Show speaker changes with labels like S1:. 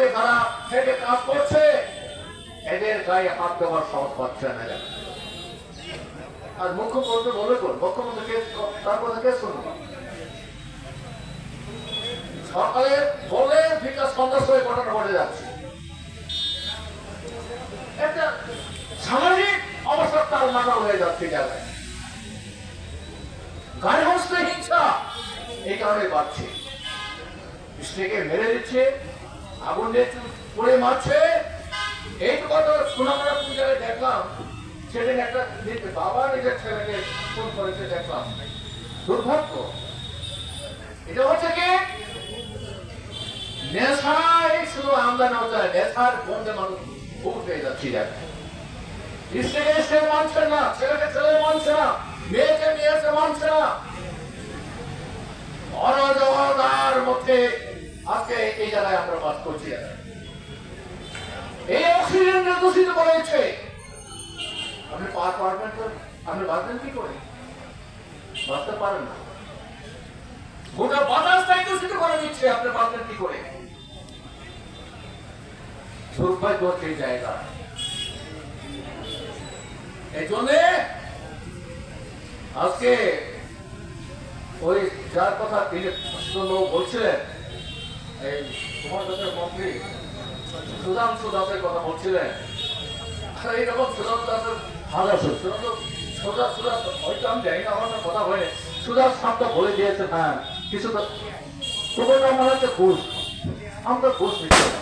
S1: পথে যারা থেকে কাজ করছে এদের গায়ে হাত দেওয়ার সাহস পাচ্ছে না। আর মুখ্যমন্ত্রী বলে কোন মুখ্যমন্ত্রীকে তার কথা কে শুনবো? সকালে বলে বিকাশ সন্ধ্যার সময় ঘটনা ঘটে যাচ্ছে। একটা সামাজিক অবস্থা তার মাথা হয়ে যাচ্ছে জায়গায়। গায়ে হস্তে হিংসা এই কারণে বাড়ছে। স্ত্রীকে মেরে দিচ্ছে, আগুন দিয়ে পুড়ে মারছে। এই কথা শোনামরা কোন জায়গায় দেখলাম, সেদিন একটা বাবা নিজের ছেলেকে ফোন করেছে দেখলাম। দুর্ভাগ্য। এটা হচ্ছে কি নেশায় শুধু আমদানি হচ্ছে, নেশার বন্ধে মানুষ খুব পেয়ে যাচ্ছি। স্ত্রীকে স্ত্রী মানছে না, ছেলেকে ছেলে মানছে না, মেয়েকে মেয়েকে মানছে না। অরাজকতার মধ্যে আজকে এই জায়গায় আমরা বাস করছি। এই অক্সিজেন দূষিত করেছে। আপনি পার পারবেন তো? আপনি বাঁচবেন কি করে? বাঁচতে পারেন না। গোটা বাতাসটাই দূষিত করে দিচ্ছে, আপনি বাঁচবেন কি করে? দুর্ভাগ্য সেই জায়গা। এই জন্যে আজকে ওই যার কথা তিনি বলছিলেন, এই তোমার দেশের মন্ত্রী সুধাংশু দাসের কথা বলছিলেন। এইরকম সুধাংশু দাসের হাজার সোজা হয়তো আমি জানি না, আমার কথা হয়নি। সুধাংশ সামটা বলে দিয়েছে, হ্যাঁ কিছু তো তোমার আমার হচ্ছে ঘুষ, আমরা ঘুষ নিচ্ছি না।